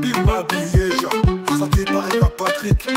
Bimba Bileja, présenté par Eva Patrick.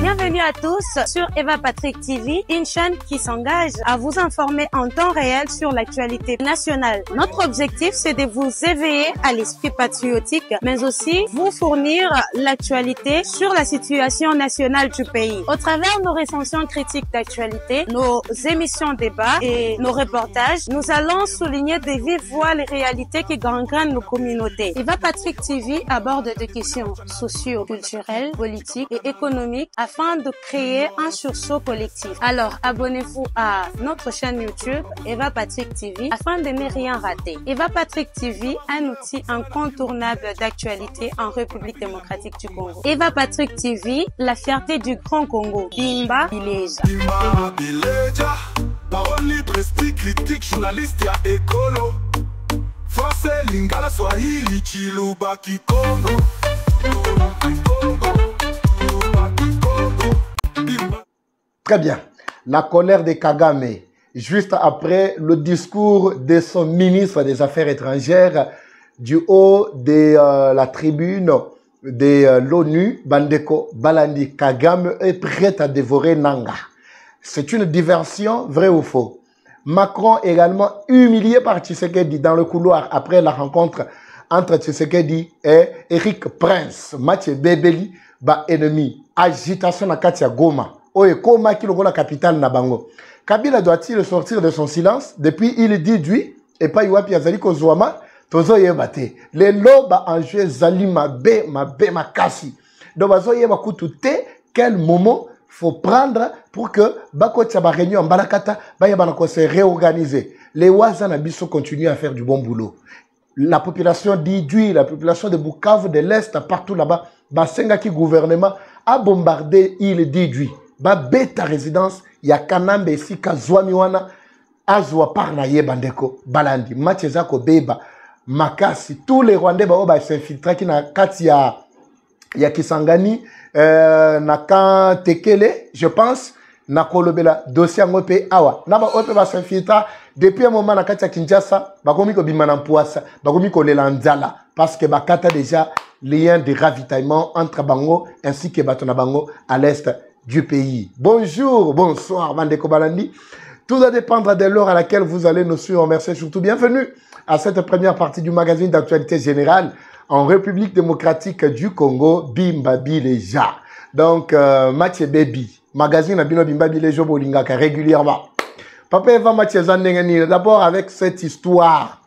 Bienvenue à tous sur Eva Patrick TV, une chaîne qui s'engage à vous informer en temps réel sur l'actualité nationale. Notre objectif, c'est de vous éveiller à l'esprit patriotique, mais aussi vous fournir l'actualité sur la situation nationale du pays. Au travers de nos recensions critiques d'actualité, nos émissions débats et nos reportages, nous allons souligner de vive voix les réalités qui gangrènent nos communautés. Eva Patrick TV aborde des questions socio-culturelles, politiques et économiques afin de créer un sursaut collectif. Alors, abonnez-vous à notre chaîne YouTube Eva Patrick TV afin de ne rien rater. Eva Patrick TV, un outil incontournable d'actualité en République démocratique du Congo. Eva Patrick TV, la fierté du Grand Congo. Bimba Bileja. Bimba Bileja, parole libre, esprit critique, journaliste ya écolo. Français, Lingala, Swahili, Chiluba, Kikongo. Très bien. La colère de Kagame, juste après le discours de son ministre des Affaires étrangères du haut de la tribune de l'ONU, Bandeko Balandi, Kagame est prêt à dévorer Nanga. C'est une diversion, vrai ou faux? Macron également humilié par Tshisekedi dans le couloir après la rencontre entre Tshisekedi et Eric Prince. Mathieu Bebeli, ennemi. Agitation na Katia Goma. Oye, Koma qui la capitale na bango. Kabila doit-il sortir de son silence? Depuis, il dit oui. Et pas Iwapi Azali Kozouama. Tozo yebate. Les lobes en jeu Zali mabe makasi. Donc, bazo yeba kutute. Quel moment faut prendre pour que Bako Tchaba réunion en Balakata, Bayabanako se réorganiser. Les Ouazan Abisso continuent à faire du bon boulot. La population d'Idui, la population de Bukavu, de l'Est, partout là-bas, Basengaki gouvernement a bombardé l'île d'Idui. Beta résidence, ya Kanambe Sika Zwamiwana, Azwa Parna Yebandeko, Balandi, Machezako Beba, Makasi, tous les Rwandais ba s'infiltrent qui na Katia ya Kisangani, na kan Tekele, je pense, na Kolobela, dossier ngope awa. Naba ope ba s'infiltra depuis un moment na Katia Kinshasa, bakomi ko bimana mpuasa, bakomi ko lelanzala parce que bakata déjà lien de ravitaillement entre Bango ainsi que Batona Bango à l'est du pays. Bonjour, bonsoir, Bandeko Balandi. Tout va dépendre de l'heure à laquelle vous allez nous suivre. Merci, surtout bienvenue à cette première partie du magazine d'actualité générale en République démocratique du Congo, Bimba Bileja. Donc, Mathieu Baby, magazine Bimba Bileja Bolingaka régulièrement. Papa Eva Mathieu Zandengani, d'abord avec cette histoire,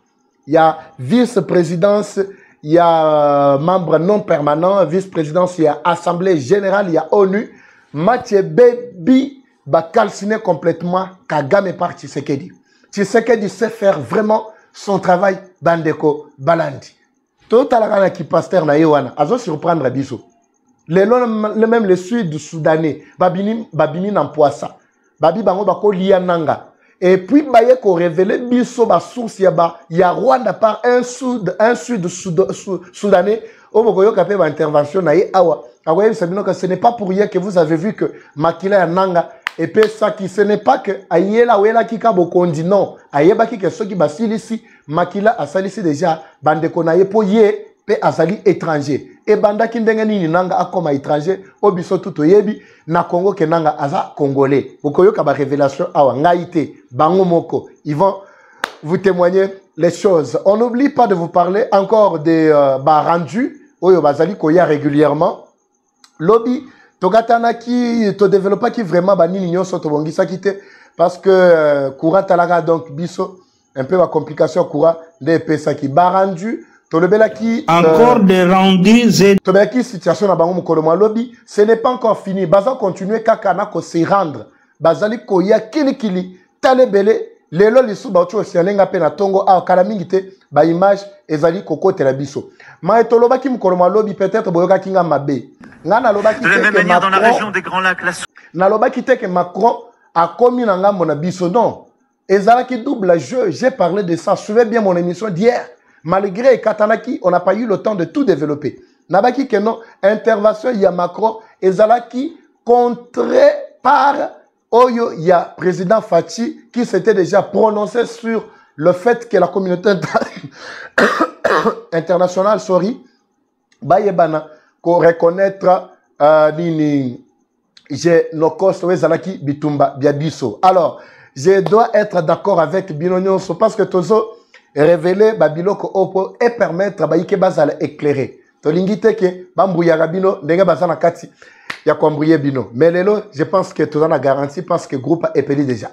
il y a vice-présidence, il y a membre non permanent, vice-présidence, il y a assemblée générale, il y a ONU. Mathieu Baby va calciner complètement Kagame par Tshisekedi. Tshisekedi sait faire vraiment son travail Bandeko Balandi. Tout à la qui pasteur na yewana, azo surprendre biso. Le même le sud-soudanais, babini nampoasa. Babi bango bako liananga. Et puis baye ko révéler biso ba source ya Rwanda par un sud-soudanais. Obokoyo kapé ba intervention na ye awa. Ce n'est pas pour rien que vous avez vu que Makila Nanga et puis ça qui ce n'est pas que Ayela Wela Kika Bokondi non. Ayeba qui que ceux qui basili ici Makila a salisi déjà Bandeko na ye po ye pe azali étranger. Et banda kindengani Nanga a comme étranger obiso tout yebi na Congo ke Nanga aza congolais. Bokoyo ka ba révélation awa ngaité bango moko. Ils vont vous témoigner les choses. On n'oublie pas de vous parler encore des rendus oyo bazali koya régulièrement. Lobby, Togatana qui te développe qui vraiment bani l'union sur Tobongisa quitté parce que courant talaga donc biso un peu la complication courant des pesa qui barandu tolebela qui encore des rendus tolebela qui situation na bango mukolo lobby ce n'est pas encore fini baza continuer kakana ko se rendre bazali ko ya kilikili talebele lelo lisu ba ocho sialenga pe na tongo a kala mingite ba image ezali kokote la biso ma etoloba ki mukolo lobby peut-être boyoka kinga mabe. De la même manière dans la région des Grands Lacs, que Macron a commis un mon abisso. Non. Et ça qui double jeu, j'ai parlé de ça. Suivez bien mon émission d'hier. Malgré Katanaki, on n'a pas eu le temps de tout développer. Nabaki que non, intervention, il y a Macron. Et Zalaki, contré par Oyo, il y a président Fachi qui s'était déjà prononcé sur le fait que la communauté international, sorry, bayebana, ko reconnaître nini, j'ai nos costes, wezalaki bitumba biabiso. Alors, je dois être d'accord avec Binonyoso parce que tozo révéler babiloko opo et permettre baike bazala éclairer. Tolingite ke bambouya bino ndenge bazana kati ya kwambouye bino. Mais lelo, je pense que tout en a garanti parce que le groupe est payé déjà.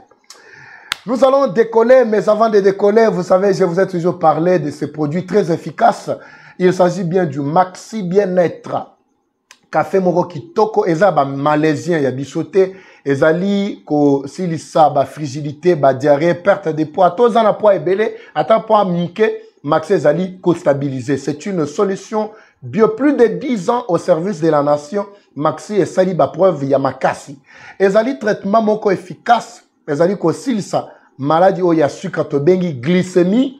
Nous allons décoller, mais avant de décoller, vous savez, je vous ai toujours parlé de ces produits très efficaces. Il s'agit bien du Maxi Bien-être. Café Moro Kitoko, eza ba malaisien, ya bichoté, ezali ko silisa, ba frigidité, ba diarrhée, perte de poids, tous en a poids ebele, ata poids mike, Maxi ezali ko stabiliser. C'est une solution bio, plus de 10 ans au service de la nation. Maxi ezali ba preuve ya makasi. Ezali traitement moko efficace, ezali ko silisa, maladie o ya sucre to bengi glycémie.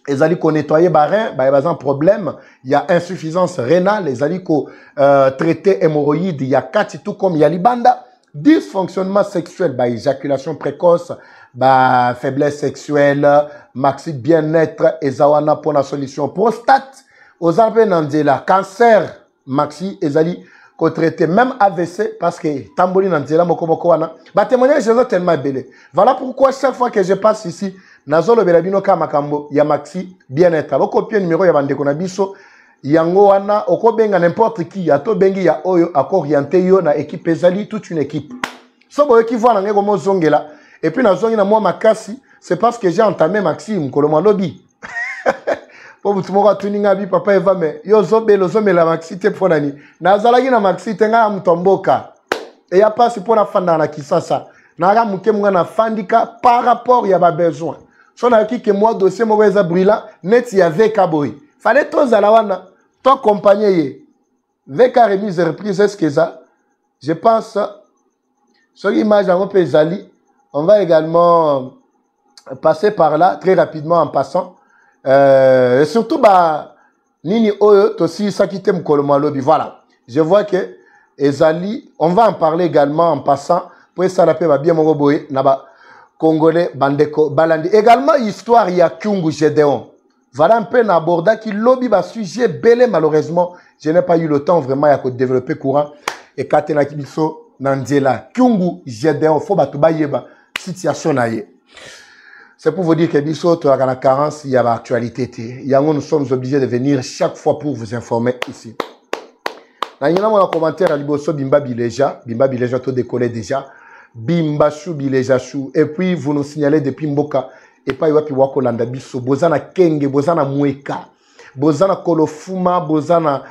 Ezali ko nettoyer barin, ba un problème, il y a insuffisance rénale, ezali ko traiter hémorroïdes, il y a 4 tout comme il y a libanda, dysfonctionnement sexuel, ba éjaculation précoce, ba faiblesse sexuelle, Maxi Bien-être, ezawana pour la solution prostate, aux arpes nandela, cancer, Maxi ezali ko traiter même AVC parce que tamboli nandela moko moko wana, ba témoignage est tellement belé. Voilà pourquoi chaque fois que je passe ici Nazolo belabino kama kambo ya Maxi Bien-être. Boko pia numéro ya bandeko na biso yango wana oko benga n'importe qui ato bengi ya oyo ako orienté yo na équipe ezali toute une équipe. So boyo ki voit ngeko mo zongela et puis nazongi na moi makasi, c'est parce que j'ai entamé Maxi mkoloma lobby. Po butumoko tuninga bi papa eva me yo zobelo zomela Maxi te ponani. Nazalaki na Maxi tenga mtomboka. Et ya pas pour la fanda na kisasa. Na muke mwana fandika par rapport ya ba besoin. Si on a dit que moi, dossier mauvais brûlant, net y avait Kaboy. Fallait tous à la wana, toi compagnie. Avec la remise et reprise, est-ce que ça? Je pense, sur l'image en Zali, on va également passer par là, très rapidement en passant. Et surtout, bah, Nini Oyo, aussi, ça qui t'aime Kolomalobi. Voilà. Je vois que Ezali, on va en parler également en passant. Pour ça, la paix va bien mon boy, naba. Congolais, Bandeko, Balandi. Également, histoire, il y a Kyungu Gédéon. Voilà un peu un abordat qui lobby bas sujet belé, malheureusement. Je n'ai pas eu le temps vraiment de développer courant. Et Katena Kibiso, Nandela, Kyungu Gédéon, faut batouba yeba, situation naïe. C'est pour vous dire que Bisso, tu as la carence, il y a l'actualité. Nous sommes obligés de venir chaque fois pour vous informer ici. Dans un commentaire à Liboso, Bimba Bileja, tout décollé déjà. Bimba chou bileja chou. Et puis vous nous signalez depuis Mboka et pas yopi wako landa biso bozana kenge bozana mweka bozana kolofuma bozana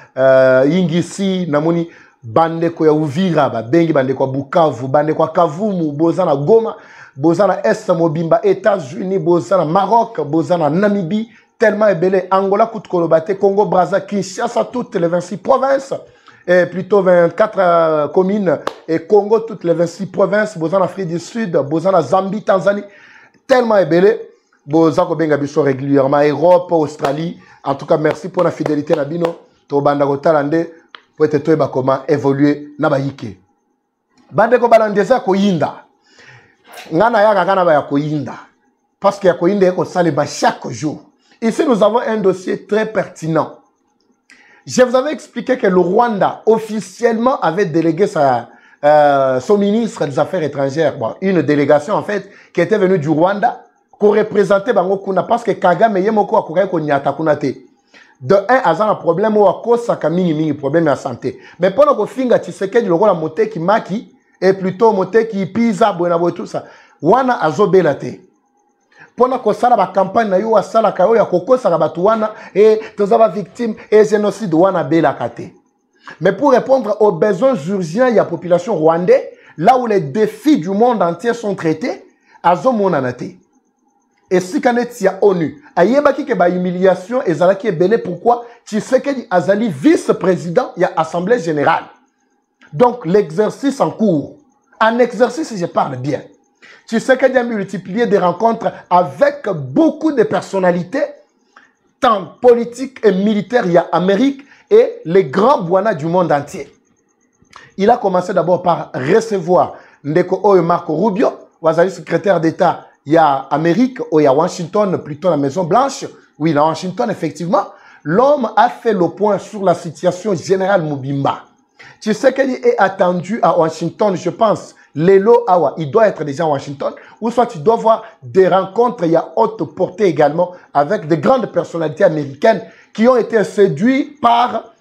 ingisi namoni bandeko ya Uvira ba bengi bandeko Bukavu bandeko Kavumu bozana Goma bozana Est Mobimba États-Unis bozana Maroc bozana Namibie tellement ebele Angola Koutkolobaté Congo Brazza Kinshasa toutes les 26 provinces. Et plutôt 24 communes et Congo, toutes les 26 provinces, Bozan Afrique du Sud, Bozan Zambie, Tanzanie, tellement ébélé, Bozan Kobenga Bisso régulièrement, Europe, Australie. En tout cas, merci pour la fidélité Nabino, Tobanda Rotalande, pour être toi comment évoluer Nabaïke. Bande ko balandeza ko yinda. Ngana ya gana ba ya ko yinda. Parce que ya ko yinda ko saleba chaque jour. Ici, nous avons un dossier très pertinent. Je vous avais expliqué que le Rwanda officiellement avait délégué son ministre des Affaires étrangères. Bon, une délégation en fait qui était venue du Rwanda, qu'on représentait Bango Kuna parce que Kagame Yemoko a couru Konyata Kunate. De un, à un problème ou à cause de mini problème de santé. Mais pendant que Finga Tshisekedi le rôle moté qui maki et plutôt moté qui pisa bonabo et tout ça. Wana azobelate. Pendant que ça la campagne na yo asala kayo ya kokosa ka batu wana et tozaba victime et génocide wana belakate. Mais pour répondre aux besoins urgents de la population rwandaise, là où les défis du monde entier sont traités, azomonanate. Et si kanet ya ONU, ayebaki ke ba humiliation ezalaki ebele pourquoi Tshisekedi azali vice-président ya assemblée générale. Donc l'exercice en cours. En exercice, je parle bien. Tshisekedi a multiplié des rencontres avec beaucoup de personnalités, tant politiques et militaires, il y a Amérique et les grands bouana du monde entier. Il a commencé d'abord par recevoir Ndeko Oyo Marco Rubio, Wazali secrétaire d'État, il y a Amérique, ou il y a Washington, plutôt la Maison Blanche. Oui, la Washington, effectivement. l'homme a fait le point sur la situation générale Mobimba. Tu sais qu'il est attendu à Washington, je pense. Lelo Awa, il doit être déjà à Washington. Ou soit tu dois voir des rencontres, il y a haute portée également, avec de grandes personnalités américaines qui ont été séduits par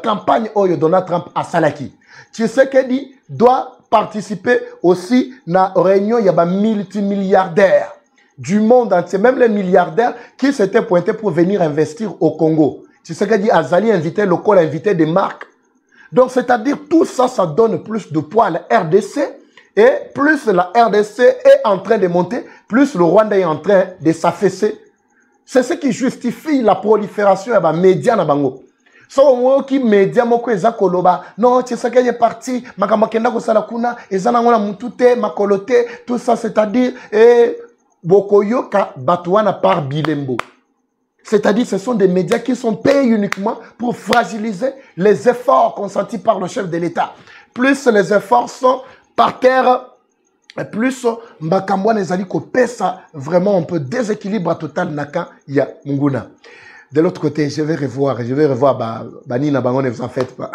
campagne Oyo Donald Trump à Salaki. Tu sais qu'il doit participer aussi à la réunion, il y a des multimilliardaires du monde entier, même les milliardaires qui s'étaient pointés pour venir investir au Congo. Tu sais qu'il dit Azali invité, le col invité des marques. Donc, c'est-à-dire tout ça, ça donne plus de poids à la RDC. Et plus la RDC est en train de monter, plus le Rwanda est en train de s'affaisser. C'est ce qui justifie la prolifération des médias na bango. So moi qui médias moko eza koloba non tu sais qu'il est parti makamakenda ko sala kuna ezana ngona mutute makolote tout ça c'est-à-dire bokoyoka batuana par bilembo. C'est-à-dire ce sont des médias qui sont payés uniquement pour fragiliser les efforts consentis par le chef de l'État. Plus les efforts sont par terre, plus Mbakambwa nezali ko pesa vraiment un peu déséquilibre total naka ya Munguna. De l'autre côté, je vais revoir Banina Bango, ne vous en faites pas.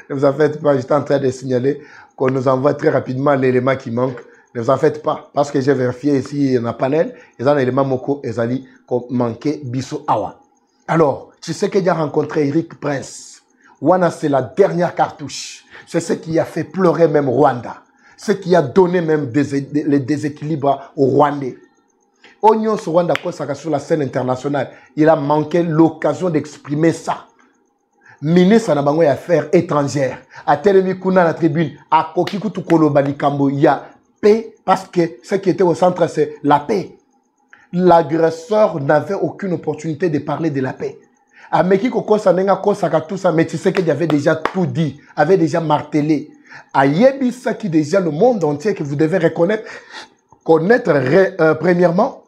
Ne vous en faites pas, j'étais en train de signaler qu'on nous envoie très rapidement l'élément qui manque. Ne vous en faites pas, parce que j'ai vérifié ici dans le panel, il y a un élément moko ezali qui manquait biso awa. Alors, tu sais qu'il a rencontré Eric Prince. Wana, c'est la dernière cartouche. C'est ce qui a fait pleurer même Rwanda. Ce qui a donné même les déséquilibres au Rwandais. Oignon sur Rwanda, sur la scène internationale, il a manqué l'occasion d'exprimer ça. Ministre na bango affaires étrangères, à Telemi Kuna la tribune, à Kokikutu Kolobali Kambo, il y a paix, parce que ce qui était au centre, c'est la paix. L'agresseur n'avait aucune opportunité de parler de la paix. Ameki Koko Sanenga Kosaka tout ça, mais tu sais qu'il avait déjà tout dit, avait déjà martelé. À Yebisa qui déjà le monde entier que vous devez connaître premièrement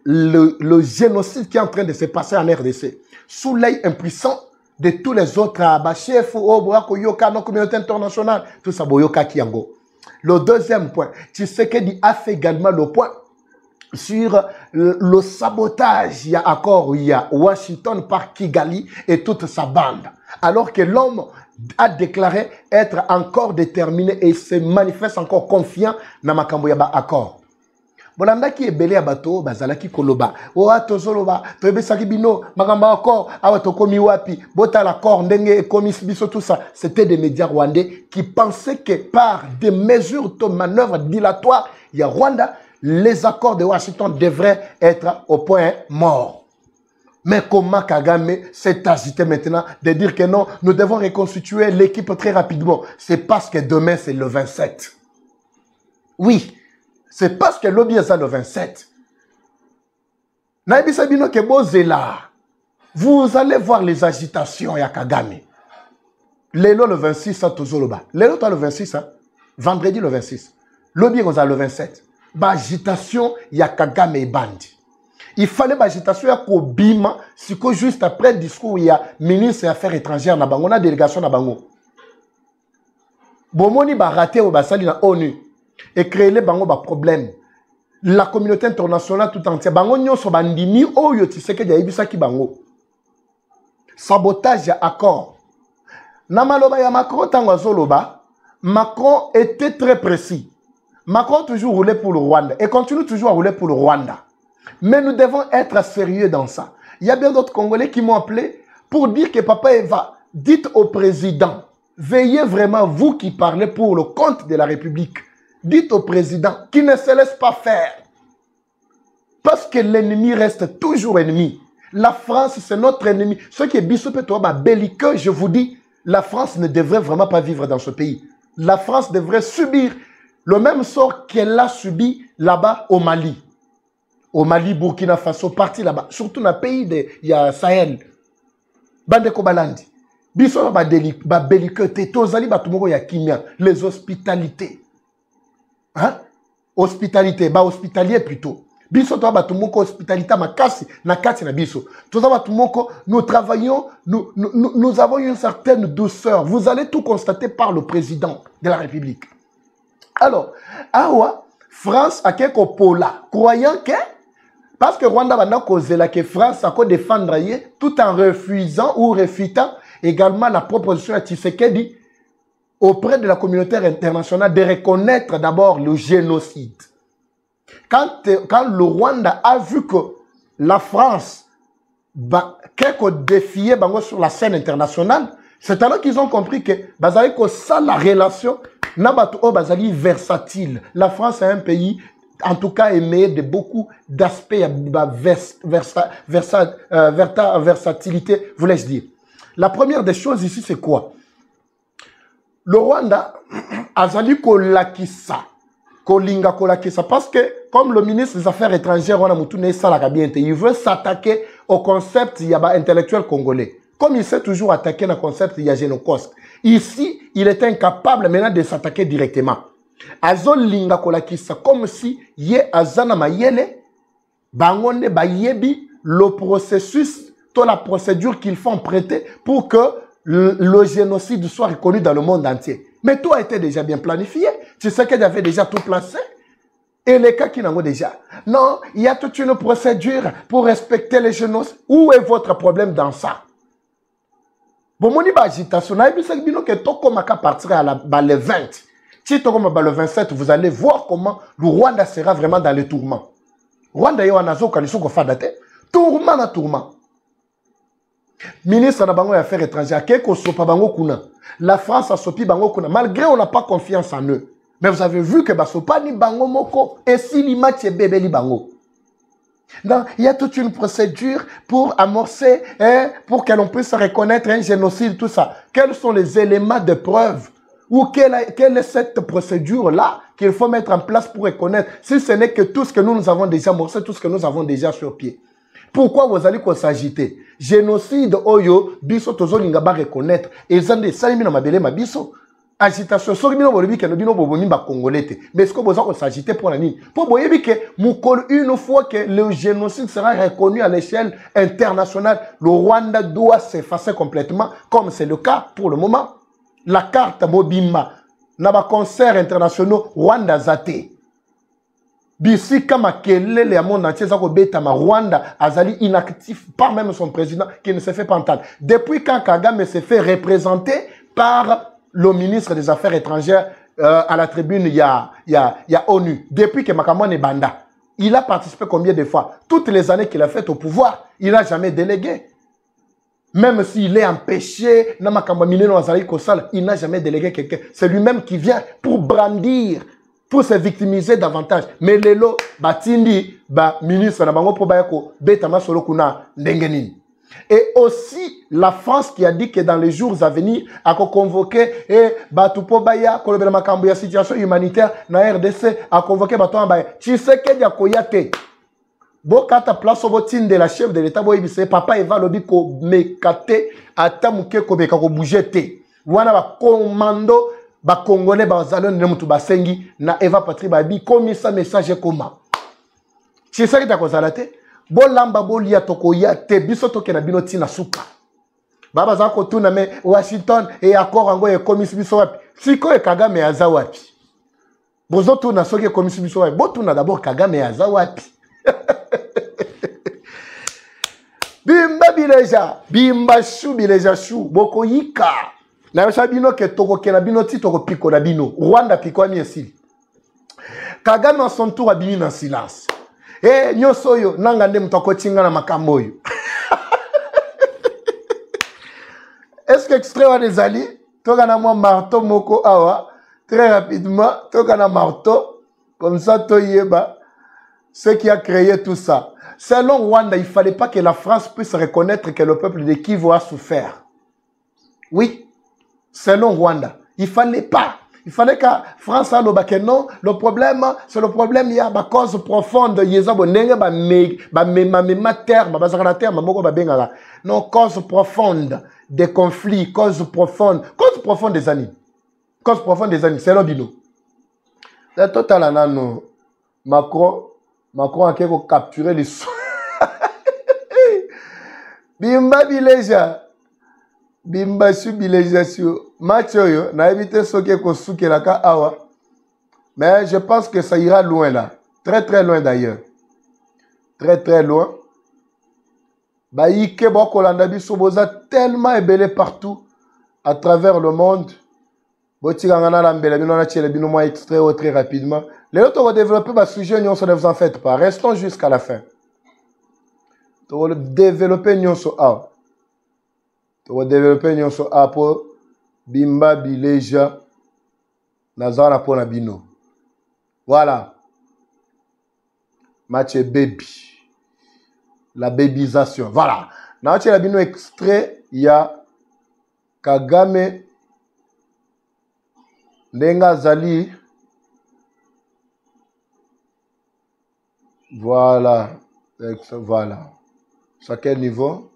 le génocide qui est en train de se passer en RDC. Sous l'œil impuissant de tous les autres chefs, Yoka, nos communautés internationales, tout ça, Boyoka Kiango. Le deuxième point, tu sais qu'il a fait également le point sur le sabotage, il y a accord, il y a Washington par Kigali et toute sa bande. Alors que l'homme a déclaré être encore déterminé et se manifeste encore confiant dans Makambo Yaba accord. Bolanda qui est belé à bateau, bazala qui koloba. Oa tozoloba, toebe sakibino, Makamba accord, awatokomi wapi, bota l'accord, ndenge komis biso tout ça. C'était des médias rwandais qui pensaient que par des mesures de manœuvre dilatoires, il y a Rwanda, les accords de Washington devraient être au point mort. Mais comment Kagame s'est agité maintenant de dire que non, nous devons reconstituer l'équipe très rapidement. C'est parce que demain c'est le 27. Oui, c'est parce que l'objet est le 27. Vous allez voir les agitations à Kagame. Lélo le 26 à Tozoloba. Lélo le 26, hein? Vendredi le 26. L'objet est le 27. Agitation, il y a Kagame et Bandi. Il fallait l'agitation, il y a Kobima, c'est que juste après le discours, il y a ministre des Affaires étrangères, on a délégation na bango. Bomoni ba raté au basali na ONU et créer les bango ba problème. La communauté internationale tout entière, bango nyonso bandimi oyo tiseke dia ibisa ki bango. Sabotage ya accord. Na maloba ya Macron tango zoloba, Macron était très précis. Macron toujours roulé pour le Rwanda et continue toujours à rouler pour le Rwanda. Mais nous devons être sérieux dans ça. Il y a bien d'autres Congolais qui m'ont appelé pour dire que Papa Eva, dites au président, veillez vraiment, vous qui parlez pour le compte de la République, dites au président qu'il ne se laisse pas faire. Parce que l'ennemi reste toujours ennemi. La France, c'est notre ennemi. Ce qui est belliqueux, je vous dis, la France ne devrait vraiment pas vivre dans ce pays. La France devrait subir le même sort qu'elle a subi là-bas au Mali. Au Mali, Burkina Faso, parti là-bas. Surtout dans le pays de Sahel. Bande Kobalandi. Biso ba belliqueux, tozali ba tumoko ya kimia. Les hospitalités. Hein? Hospitalité, ba hospitalier plutôt. Biso to ba tumoko hospitalité makasi na kati na biso. Toza ba tumoko, nous travaillons, nous avons une certaine douceur. Vous allez tout constater par le président de la République. Alors, awa, France a quelque pola, croyant que Parce que Rwanda va causer la que France a défendre tout en refusant ou refutant également la proposition de Tshisekedi auprès de la communauté internationale de reconnaître d'abord le génocide. Quand le Rwanda a vu que la France quelque défié sur la scène internationale, c'est alors qu'ils ont compris que ça la relation est versatile. La France est un pays en tout cas aimé de beaucoup d'aspects versatilité, voulais-je dire. La première des choses ici, c'est quoi? Le Rwanda a zali kolakisa, kolinga kolakisa, parce que comme le ministre des Affaires étrangères, il veut s'attaquer au concept intellectuel congolais. Comme il s'est toujours attaqué au concept génocide. Ici, il est incapable maintenant de s'attaquer directement. Azo linga kolakisa, comme si ye azana mayele, bangonde bayebi le processus, toute la procédure qu'ils font prêter pour que le génocide soit reconnu dans le monde entier. Mais tout a été déjà bien planifié. Tu sais qu'il y avait déjà tout placé. Et les cas qui n'en ont déjà. Non, il y a toute une procédure pour respecter les génocides. Où est votre problème dans ça? Bon, mon agitation, que partir à le 20. Si tu le 27, vous allez voir comment le Rwanda sera vraiment dans le tourment. Rwanda est en tourment na tourment. Ministre des Affaires étrangères, la France a sopi bango kuna, malgré on n'a pas confiance en eux. Mais vous avez vu que basopa ni bango moko et si l'image bébé li bango. Donc, il y a toute une procédure pour amorcer, pour que l'on puisse reconnaître un génocide, tout ça. Quels sont les éléments de preuve? Ou quelle est cette procédure-là qu'il faut mettre en place pour reconnaître, si ce n'est que tout ce que nous avons déjà amorcé, tout ce que nous avons déjà sur pied. Pourquoi vous allez s'agiter? Génocide, oyo, biso tozo lingaba reconnaître. Et zande, salimi na mabele ma biso. Agitation, so bino bolobi ke no bino boboni ba congolais. Mais est-ce que vous allez s'agiter pour la nuit? Pour boyebi que une fois que le génocide sera reconnu à l'échelle internationale, le Rwanda doit s'effacer complètement, comme c'est le cas pour le moment. La carte Mobimba, naba concerts internationaux, Rwanda Zate. Bisi kama kelele ya monde entier zako betama Rwanda azali inactif par même son président qui ne se fait pas entendre. Depuis quand Kagame se fait représenter par le ministre des Affaires étrangères à la tribune il y a ONU. Depuis que Makamane Banda, il a participé combien de fois? Toutes les années qu'il a fait au pouvoir, il n'a jamais délégué. Même s'il est empêché, il n'a jamais délégué quelqu'un. C'est lui-même qui vient pour brandir, pour se victimiser davantage. Mais lelo, batindi, ministre, betama solo kuna ndengenini. Et aussi, la France qui a dit que dans les jours à venir, a convoqué, la situation humanitaire, na RDC, a convoqué, Tshisekedi a koyate. Bokata place au de la chef de l'État, papa Eva Lobiko mekate, atamuke kobeka ko bougete. Wana ba commando, ba congolais, ba zalon, nemutu basengi, na Eva Patri babi, komi sa message koma. Tshisekedi a kozalate. Bolamba bolia tokoya te biso tokena bino tina suka. Baba zako tuna me Washington et accord ango e komisi biso wapi. Siko e Kagame aza wapi. Bozo tuna soki e komisi biso wapi. Bo tuna d'abord Kagame aza wapi. Bimba bileja, bimba shu bileja shu, boko yika. Na yosha bino ke toko kena bino ti toko piko na bino. Rwanda piko ami esili. Kagame en son tour a bini en silence. Eh, nyosoyo, nanga nde mtoko chinga na makamboyo. Est-ce que extrait wa des alliés? Toka na moi marteau moko awa. Très rapidement, toka na marteau. Comme ça, toyeba. Ce qui a créé tout ça. Selon Rwanda, il ne fallait pas que la France puisse reconnaître que le peuple de Kivu a souffert. Oui. Selon Rwanda. Il ne fallait pas. Il fallait que la France a le non. Le problème, c'est le problème, il y a une cause profonde. Il y a non, cause profonde des conflits, cause profonde des années. Cause profonde des années, c'est l'obino. Le total, Macron a capturé les sous. Bimba bileja. Bimba su bileja su. Machoyo, na évité ce qui ko souke la ka awa. Mais je pense que ça ira loin là. Très très loin d'ailleurs. très très loin. Baïke Bokolanda biso boza tellement ébélé partout à travers le monde. Botigangana lambela bino na tchele bino moi extrait très rapidement. Les autres vont développer ma sujet, ne vous en faites pas. Restons jusqu'à la fin. Tu vas développer nyonso a. Tu vas développer nyonso a pour bimba bileja nazana pour nabino. Voilà. Match baby. La bébisation. Voilà. Dans la bino extrait, il y a Kagame Ndenga Zali. Voilà. Voilà. À quel niveau?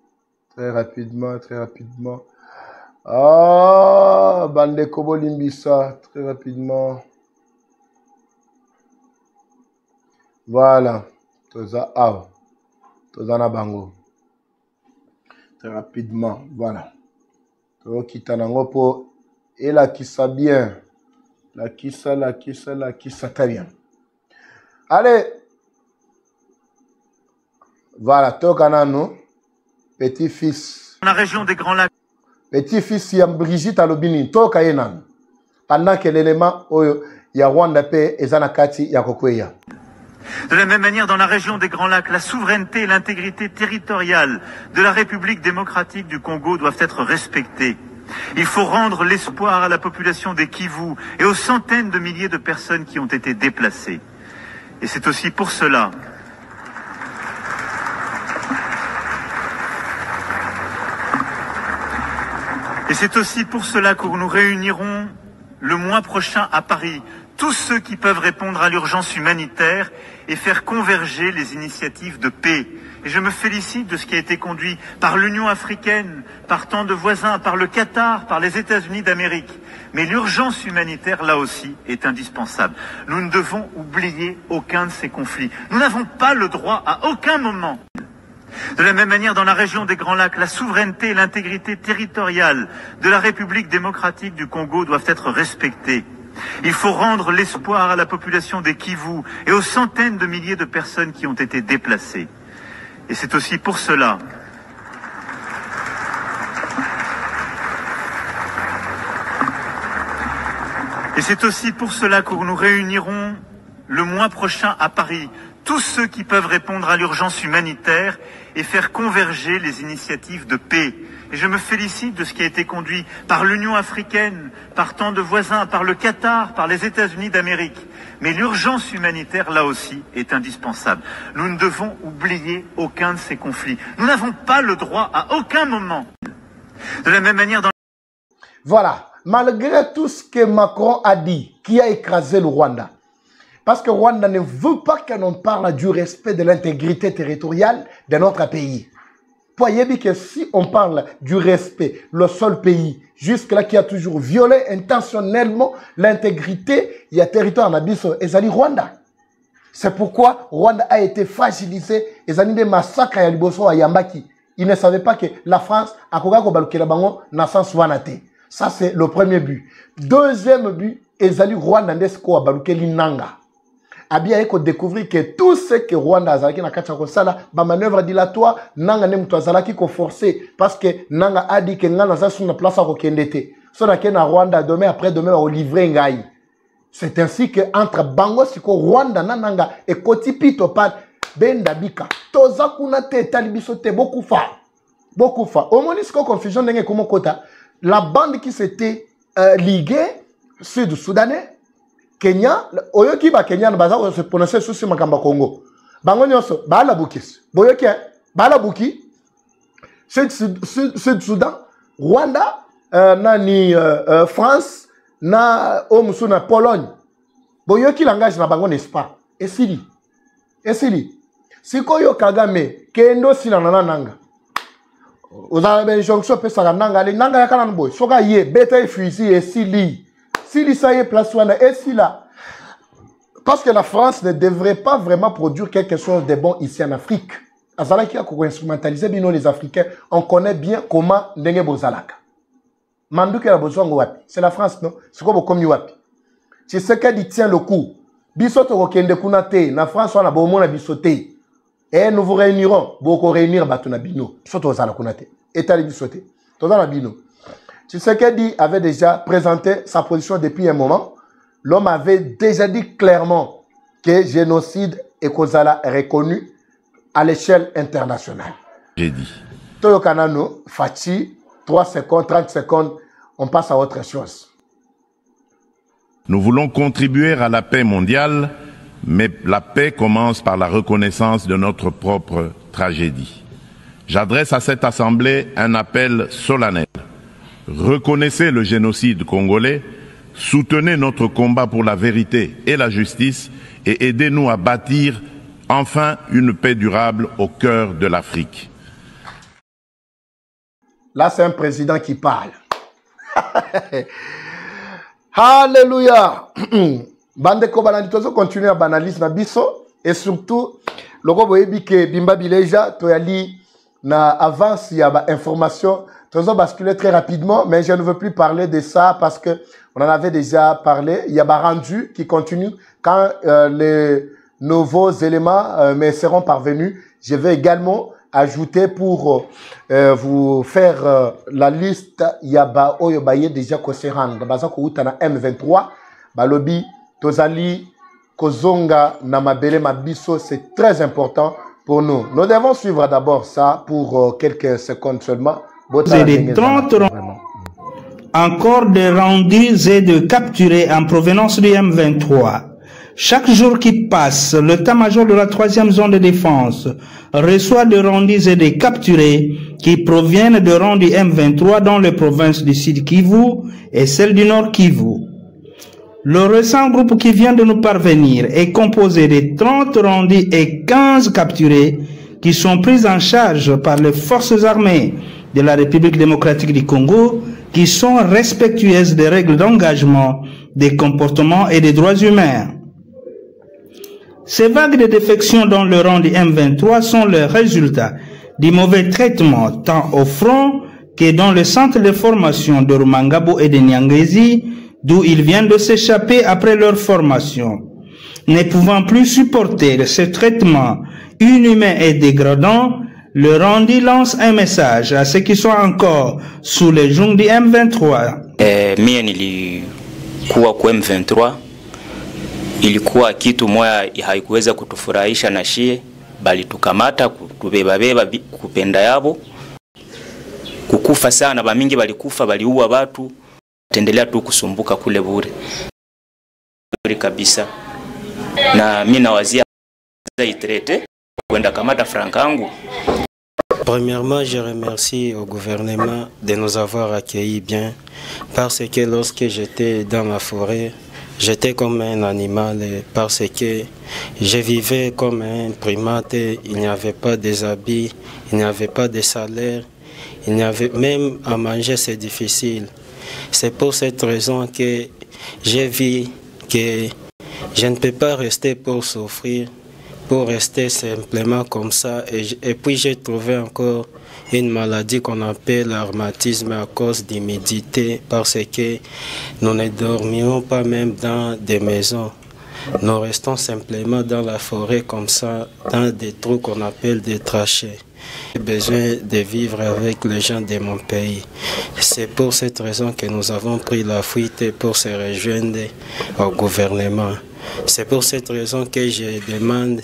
Très rapidement, très rapidement. Ah, Bande Kobo Limbisa. Très rapidement. Voilà. Toza A. Toza Bango. Très rapidement. Voilà. Tozo Kitanango pour. Et la Kissa bien. La Kissa très bien. Allez. Voilà, Tokanano, petit-fils. Dans la région des Grands Lacs. Petit-fils, il y a Brigitte Alobini, Tokayenan. Pendant que l'élément, il y a Rwanda Paix et Zanakati, il y a Kokweya. De la même manière, dans la région des Grands Lacs, la souveraineté et l'intégrité territoriale de la République démocratique du Congo doivent être respectées. Il faut rendre l'espoir à la population des Kivu et aux centaines de milliers de personnes qui ont été déplacées. Et c'est aussi pour cela que nous réunirons le mois prochain à Paris tous ceux qui peuvent répondre à l'urgence humanitaire et faire converger les initiatives de paix. Et je me félicite de ce qui a été conduit par l'Union africaine, par tant de voisins, par le Qatar, par les États-Unis d'Amérique. Mais l'urgence humanitaire, là aussi, est indispensable. Nous ne devons oublier aucun de ces conflits. Nous n'avons pas le droit à aucun moment. De la même manière, dans la région des Grands Lacs, la souveraineté et l'intégrité territoriale de la République démocratique du Congo doivent être respectées. Il faut rendre l'espoir à la population des Kivu et aux centaines de milliers de personnes qui ont été déplacées. Et c'est aussi pour cela que nous réunirons le mois prochain à Paris tous ceux qui peuvent répondre à l'urgence humanitaire et faire converger les initiatives de paix. Et je me félicite de ce qui a été conduit par l'Union africaine, par tant de voisins, par le Qatar, par les États-Unis d'Amérique. Mais l'urgence humanitaire, là aussi, est indispensable. Nous ne devons oublier aucun de ces conflits. Nous n'avons pas le droit à aucun moment. De la même manière, Voilà. Malgré tout ce que Macron a dit, qui a écrasé le Rwanda, parce que Rwanda ne veut pas que l'on parle du respect de l'intégrité territoriale de notre pays. Voyez bien que si on parle du respect, le seul pays jusque-là qui a toujours violé intentionnellement l'intégrité, il y a territoire en Abysso, et ça dit Rwanda. C'est pourquoi Rwanda a été fragilisé, et ça dit des massacres à Liboso à Yambaki. Ils ne savaient pas que la France a naissance Wanate. Ça, c'est le premier but. Deuxième but, Ezali Rwanda Ndesko a Balukeli Nanga. Abia eko découvrir que tout ce que Rwanda a zalaki na kati ya kosala ba manœuvre dilatoire nanga ne mutu azalaki ko forcer parce que nanga a dit que ngana za sur na place ko kendete. So na ke na Rwanda demain après demain au livrer ngai. C'est ainsi que entre Bango siko Rwanda na nanga e kotipito pa benda bika. Toza kuna te talibiso te beaucoup fa. Beaucoup fa. Au moins siko confusion ndenge komo kota la bande qui s'était liguée sud-soudanais Kenya, oyoki ba Kenya baza se prononcer sur makamba Congo. Bango nyonso ba la bukis. Boyoki ba la buki. Sud-Soudan, Rwanda, nani France, na na Pologne. Boyoki langage na bango n'est-ce pas? Esili. Sikoyo Kagame kendo sila nanga. Oza ben jonction pesa nanga le nanga yakana boy. Soka ye beta fusil esili. Si ça y est place et si là, parce que la France ne devrait pas vraiment produire quelque chose de bon ici en Afrique. Azalaki a instrumentalisé bien les Africains, on connaît bien comment ndenge bozalaka. Mandu que la besoin wapi, c'est la France non, c'est quoi comme wapi. C'est ce qu'elle tient le coup. Bisoto okende kunate, na France on a beau na bisoté. Et nous vous réunirons. Beaucoup réunir Batunabino. Surtout aux Alakunate. État de sauter. Tout dans la bino. Tshisekedi avait déjà présenté sa position depuis un moment. L'homme avait déjà dit clairement que génocide est causala reconnu à l'échelle internationale. J'ai dit. Toyo Kanano, Fachi, 3 secondes, 30 secondes, on passe à autre chose. Nous voulons contribuer à la paix mondiale, mais la paix commence par la reconnaissance de notre propre tragédie. J'adresse à cette Assemblée un appel solennel. Reconnaissez le génocide congolais, soutenez notre combat pour la vérité et la justice et aidez-nous à bâtir enfin une paix durable au cœur de l'Afrique. Là, c'est un président qui parle. Alléluia. Bandeko Balanditozo continue à banaliser na biso et surtout, le boyebi que Bimba Bileja, toyali na avance, il y a information. Nous allons basculer très rapidement, mais je ne veux plus parler de ça parce que on en avait déjà parlé. Il y a un rendu qui continue quand les nouveaux éléments me seront parvenus. Je vais également ajouter pour vous faire la liste. Il y a Oyobaye déjà Koseran. Dans M23, Balobi, Tozali, Kozonga, Namabele, Mabiso, c'est très important pour nous. Nous devons suivre d'abord ça pour quelques secondes seulement. C'est des 30 encore des rendus et de capturés en provenance du M23. Chaque jour qui passe, l'état-major de la 3e zone de défense reçoit des rendus et des capturés qui proviennent de rangs du M23 dans les provinces du Sud Kivu et celles du Nord Kivu. Le récent groupe qui vient de nous parvenir est composé de 30 rendus et 15 capturés qui sont pris en charge par les forces armées de la République démocratique du Congo qui sont respectueuses des règles d'engagement, des comportements et des droits humains. Ces vagues de défection dans le rang du M23 sont le résultat du mauvais traitement tant au front que dans le centre de formation de Rumangabo et de Nyangezi, d'où ils viennent de s'échapper après leur formation. Ne pouvant plus supporter ce traitement inhumain et dégradant, le Randi lance un message à ceux qui sont encore sous les jougs du M23. Mie nilikuwa kwa M23, ilikuwa kitu moja haikuweza kutufurahisha na shie, bali tukamata kutubeba kupenda yabo, kukufa sana, bamingi balikufa, baliua watu, tendelea tu kusumbuka kule bure kabisa. Na mimi nawazia itrete kwenda kamata frankangu. Premièrement, je remercie au gouvernement de nous avoir accueillis bien, parce que lorsque j'étais dans la forêt, j'étais comme un animal, parce que je vivais comme un primate, il n'y avait pas des habits, il n'y avait pas de salaire, il n'y avait même à manger, c'est difficile. C'est pour cette raison que j'ai vu que je ne peux pas rester pour souffrir, pour rester simplement comme ça. Et puis j'ai trouvé encore une maladie qu'on appelle rhumatisme à cause d'humidité, parce que nous ne dormions pas même dans des maisons. Nous restons simplement dans la forêt comme ça, dans des trous qu'on appelle des trachées. J'ai besoin de vivre avec les gens de mon pays. C'est pour cette raison que nous avons pris la fuite pour se rejoindre au gouvernement. C'est pour cette raison que je demande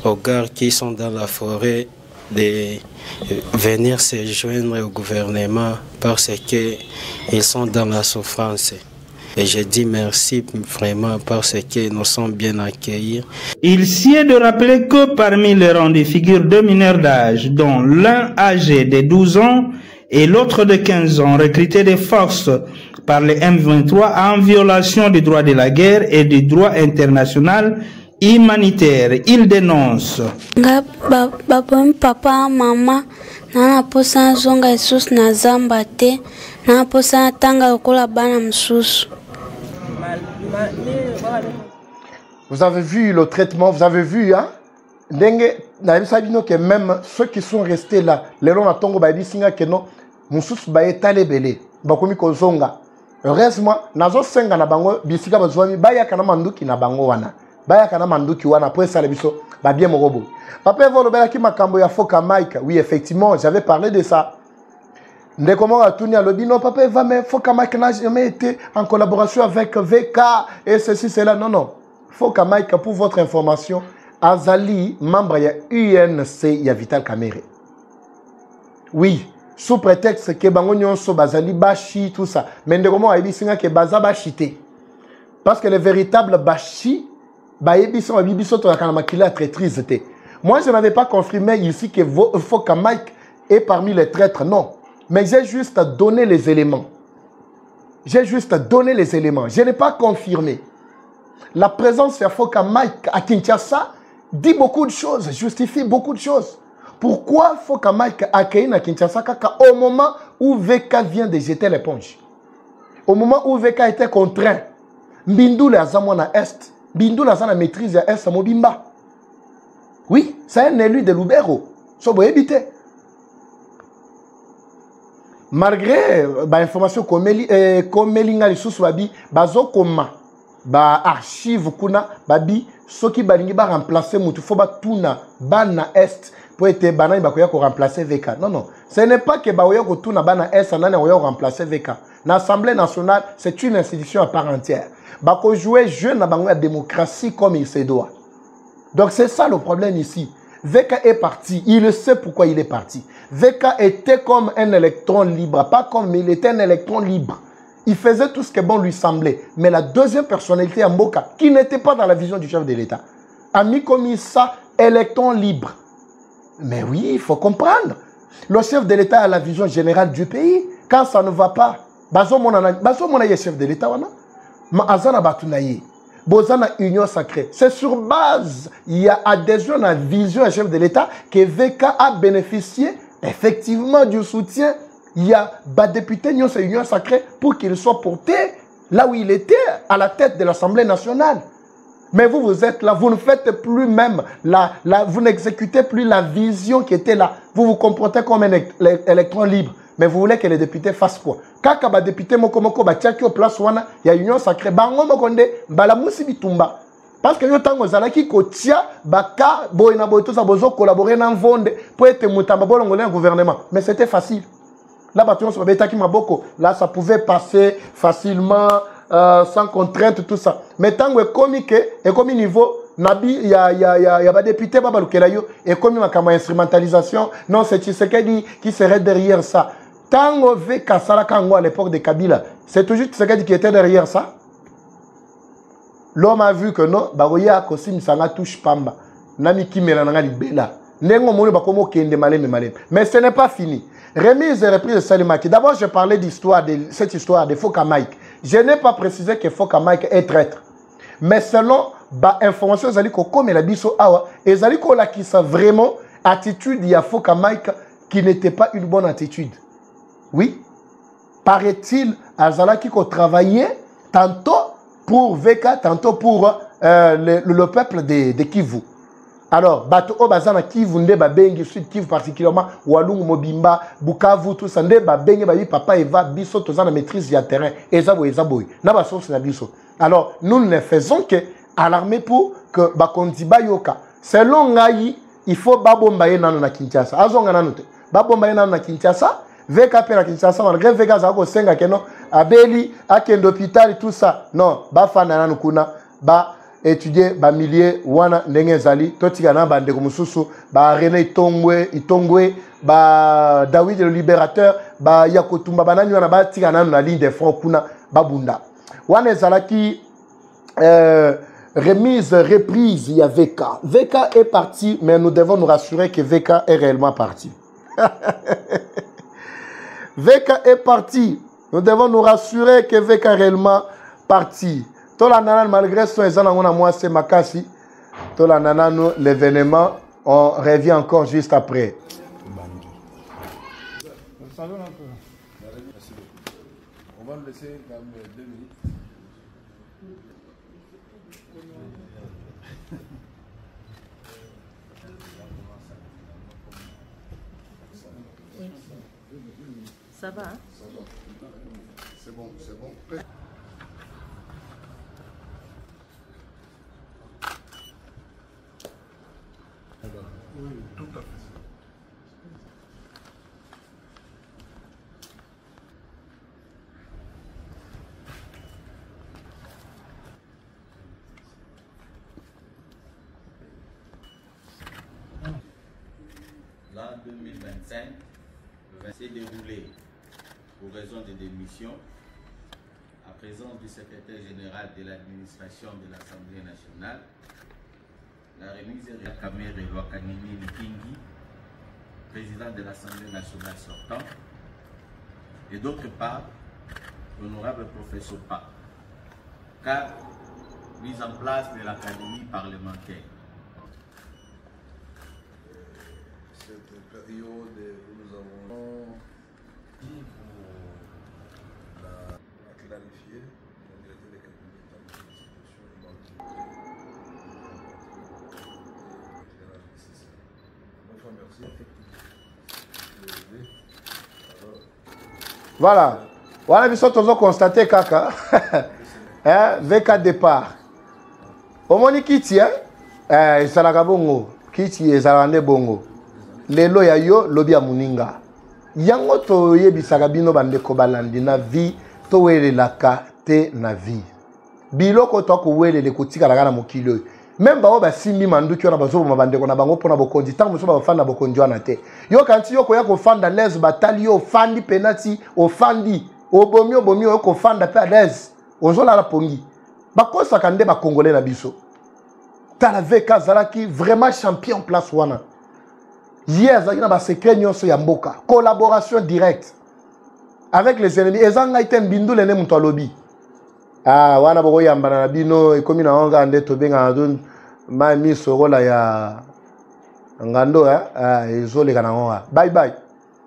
aux gars qui sont dans la forêt de venir se joindre au gouvernement parce qu'ils sont dans la souffrance. Et je dis merci vraiment parce que nous sommes bien accueillis. Il s'y est de rappeler que parmi les rangs des figures deux mineurs d'âge, dont l'un âgé de 12 ans et l'autre de 15 ans, recrutés des forces par les M23 en violation des droits de la guerre et du droit international humanitaire. Il dénonce. Papa, maman, nana posa zonga Jesus na zamba te, nana posa tanga lokola bana msusu. Vous avez vu le traitement, vous avez vu, hein? Dengue, que même ceux qui sont restés là, les longs à Tongo Baby Singa Keno, Moussous Baye Talebele, Bakomi Kozonga. Heureusement, Nazo Senga na bango, Bisika Bazwami, Baya Kanamandu ki na bango wana. baya kana manduki wana po esala biso ba bien moko. Papa evolobela ki makambo ya Foka Mike. Oui, effectivement, j'avais parlé de ça. Ndeko a tourné à l'obi, non, papa va, mais Foka Mike n'a jamais été en collaboration avec VK et ceci, cela. Non, non. Foka Mike, pour votre information, Azali, membre de UNC, il y a Vital Kamere. Oui, sous prétexte que bango nyonso bazali bashi tout ça. Mais ndeko a dit que baza bashité. Parce que le véritable bashi, bayebiso babibiso to yakana makila traîtrise. Moi, je n'avais pas confirmé ici que Foka Mike est parmi les traîtres, non. Mais j'ai juste donné les éléments. J'ai juste donné les éléments. Je n'ai pas confirmé. La présence de Foka Mike à Kinshasa dit beaucoup de choses, justifie beaucoup de choses. Pourquoi Foka Mike a accueilli à Kinshasa au moment où VK vient de jeter l'éponge? Au moment où VK était contraint. Mbindou les Azamwana Est. Mbindou les Azamwana maîtrise à Est Mobimba. Oui, c'est un élu de Lubero. Sobo éviter. Malgré l'information comme Melinga Lissus Babi, bazo koma, ba archive kuna, babi, ceux qui balingi ba remplacer mutu, faut ba tuna, bana est, pour être banani bakoya ko remplacer VK. Non, non. Ce n'est pas que baoya ko tuna bana est, nana oya remplacer VK. L'Assemblée nationale, c'est une institution à part entière. Bako jouer jeu na bango la démocratie comme il se doit. Donc c'est ça le problème ici. VK est parti, il sait pourquoi il est parti. VK était comme un électron libre, pas comme il était un électron libre. Il faisait tout ce que bon lui semblait. Mais la deuxième personnalité à Mboka, qui n'était pas dans la vision du chef de l'État, a mis comme ça électron libre. Mais oui, il faut comprendre. Le chef de l'État a la vision générale du pays. Quand ça ne va pas, bazo mona ye chef de l'État wana, ma azana batunaye. Bozana union sacrée. C'est sur base, il y a adhésion à la vision du chef de l'État que VK a bénéficié effectivement du soutien. Il y a des députés de union sacrée pour qu'il soit porté là où il était, à la tête de l'Assemblée nationale. Mais vous, vous êtes là, vous ne faites plus même, vous n'exécutez plus la vision qui était là. Vous vous comportez comme un électron libre. Mais vous voulez que les députés fassent quoi? Quand les députés moko batiaki au place wana, il y a union sacrée. Bango mokonde bala musi bitumba. Parce que yo tango zalaki ko tia baka boyna boy tout ça bozo collaborer dans vonde pour être mutamba bolongolé un gouvernement. Mais c'était facile. Là batuon so betaki maboko, là ça pouvait passer facilement sans contrainte tout ça. Mais tango est comique et comme niveau Nabi, il y a des députés et comme il y a instrumentalisation, non, c'est Tshisekedi qui serait derrière ça. Tango VK Salakango à l'époque de Kabila, c'est toujours Tshisekedi qui était derrière ça. L'homme a vu que non, Baroya Kosim Sanga touche Pamba. Nami Kimelanga Libela. Nengo Mouni Bakomo Kende Malem. Mais ce n'est pas fini. Remise et reprise de Salimaki. D'abord, je parlais d'histoire, de cette histoire de Foka Mike. Je n'ai pas précisé que Foka Mike est traître. Mais selon l'information, comme la biso awa, et la qui sa vraiment attitude, il y a Foka Mike qui n'était pas une bonne attitude. Oui. Paraît-il, Azala qui travaillait tantôt pour VK, tantôt pour le peuple de Kivu. Alors, Bato Obazana Kivu, Nde Babengi, Sud Kivu particulièrement, Walung Mobimba, Bukavu, tout ça, Nde Babengi, Babi, Papa Eva, Biso, Tozana maîtrise du terrain, Ezabo, Ezaboy, Naba source na Biso. Alors, nous ne faisons que à l'armée pour que Bakondiba Yoka. Selon Ngayi, il faut Babombaye Nano na Kinshasa. Azonga Nanote. Babombaye Nano na Kinshasa, VK na Kinshasa, malgré VK Zako Senga Keno, Abeli, Aken d'hôpital, tout ça. Non, Bafana Nanukuna, Ba. Étudier ba milliers wana ndenge zali totikana ba ndeko mususu ba René Itongwe ba David le libérateur ba Yakotumba banani wana ba tikana na ligne de front kuna babunda wana ezalaki remise reprise il y a VK est parti mais nous devons nous rassurer que VK est réellement parti. VK est parti, nous devons nous rassurer que VK est réellement parti. Tola nanan malgré son ezana moi c'est makasi. Tola nanan l'événement on revient encore juste après. On va le laisser comme 2 minutes. Ça va, hein? C'est bon, c'est bon. 2025 s'est déroulé pour raison de démission à présence du secrétaire général de l'administration de l'Assemblée nationale, la remise de la Caméra Wakanini Nikingi, président de l'Assemblée nationale sortant, et d'autre part, l'honorable professeur Pa, car mise en place de l'Académie parlementaire. Cette période où nous avons dit pour la clarifier, on a été les Voilà. Voilà, nous sommes constatés, Kaka. VK départ. Au moins, Kiti, il s'est bongo. Kiti est à bongo. Lelo ya yo, lobi ya muninga. Yango to ye bisagabino bande kobalandi na vie, to wele laka te na vie. Biloko to ko wele le kotika la na mokilo. Même ba ba simbi mandu ki ona bazo ba bande ko na bango pona bokonzi tango so ba fanda bokonzi wana te. Yo kanti yo ko ya ko fanda les batali yo fandi penalty o fandi o bomi yo ko fanda pe les. Ozola la pongi. Ba ko sakande ba congolais na biso. Tala VK Zalaki vraiment champion place wana. Hier, il y a un secret Yamboka. Collaboration directe avec les ennemis. Et ça, il y a un bindou l'ennemi mon lobby. Ah, wana boko yambana na bino e komi na onga ande to benga adun ma mi sorola ya ngando ah ezole kana onga. Bye bye.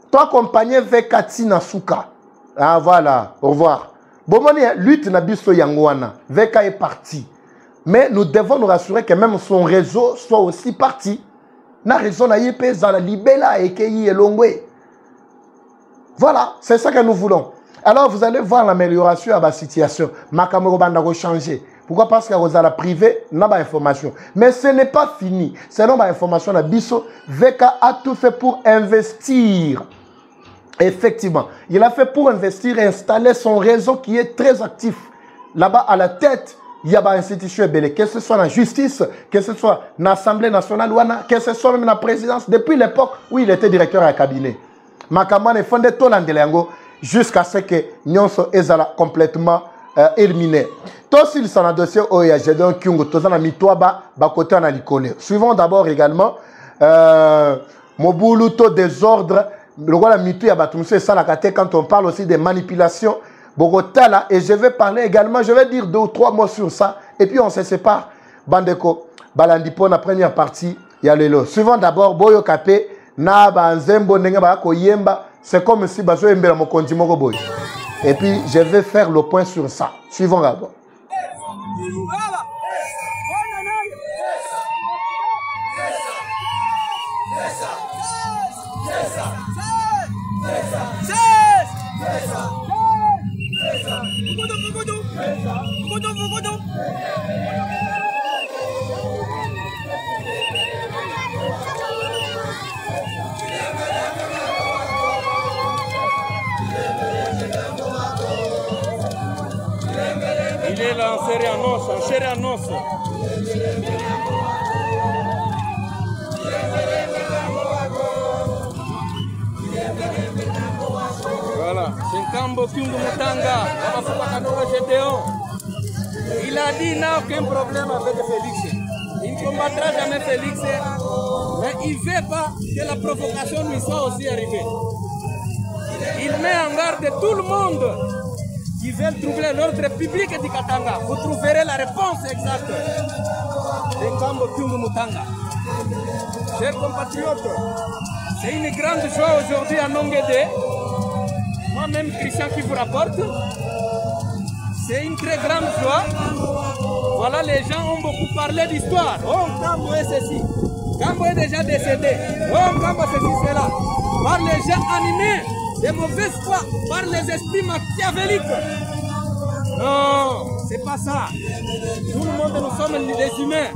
Toi accompagné VK na Souka. Ah voilà, au revoir. Bomoni lutte na biso yangwana. VK est parti. Mais nous devons nous rassurer que même son réseau soit aussi parti. Na raison na yepé za la libela et keyi elongwe. Voilà, c'est ça que nous voulons. Alors vous allez voir l'amélioration à la situation. Makamoro banda ko changer. Pourquoi? Parce que vous allez privé n'a pas information. Mais ce n'est pas fini. Selon ma information na biso, VK a tout fait pour investir. Effectivement, il a fait pour investir et installer son réseau qui est très actif. Là-bas à la tête, il y a des institutions belées, que ce soit la justice, que ce soit l'Assemblée nationale, que ce soit même la présidence, depuis l'époque où il était directeur à cabinet. Makamane fondé tout l'andelengo jusqu'à ce que Nyonso Ezala complètement éliminé. Tout s'il s'en a dossier au Yajedon Kyungo, tout ça n'a mis toi bas, côté en alicole. Suivons d'abord également Mobuluto désordre, le roi la mitu yabatumse salakate quand on parle aussi des manipulations. Bogotala, et je vais parler également, je vais dire 2 ou 3 mots sur ça, et puis on se sépare. Bandeko, Balandipo, la première partie, il y a le lot. Suivant d'abord, Boyo Kapé, Naba, Nzembo, Nenga, Yemba, c'est comme si Bazo Yembe, mon condiment Boy. Et puis, je vais faire le point sur ça. Suivons d'abord. Il est là en série annonce, en chair et annonce. Voilà, c'est Nkambo Kyungu Mutanga, il a dit qu'il n'a aucun problème avec Félix. Il ne combattra jamais Félix, mais il ne veut pas que la provocation lui soit aussi arrivée. Il met en garde tout le monde qui veulent troubler l'ordre public du Katanga. Vous trouverez la réponse exacte de Nkambo Kyungu Mutanga. Chers compatriotes, c'est une grande joie aujourd'hui à Nongede. Moi-même, Christian, qui vous rapporte. C'est une très grande joie. Voilà, les gens ont beaucoup parlé d'histoire. Oh, Nkambo est ceci. Nkambo est déjà décédé. Oh, Nkambo ceci, cela. Par les gens animés de mauvaise foi, par les esprits machiavéliques. Non, c'est pas ça. Tout le monde, nous sommes des humains.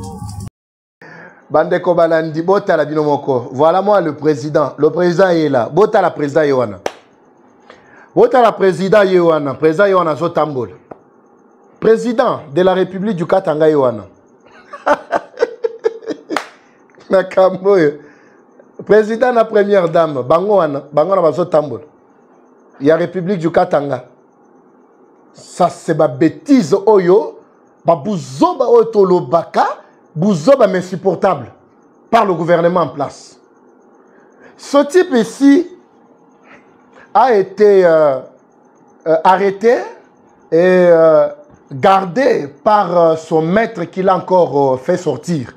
Bandeko Balandi, Bota la Binomoko. Voilà moi le président. Le président est là. Bota la président Yohana. Bota la président Yohana. Président Yohana Zotambol. Président de la République du Katanga Yohana. Nakambo. président la première dame bango na bazo tambola. Il y a République du Katanga. Ça c'est ma bêtise oyo, ba buzoba otolobaka, buzoba mais insupportable par le gouvernement en place. Ce type ici a été arrêté et gardé par son maître qui l'a encore fait sortir.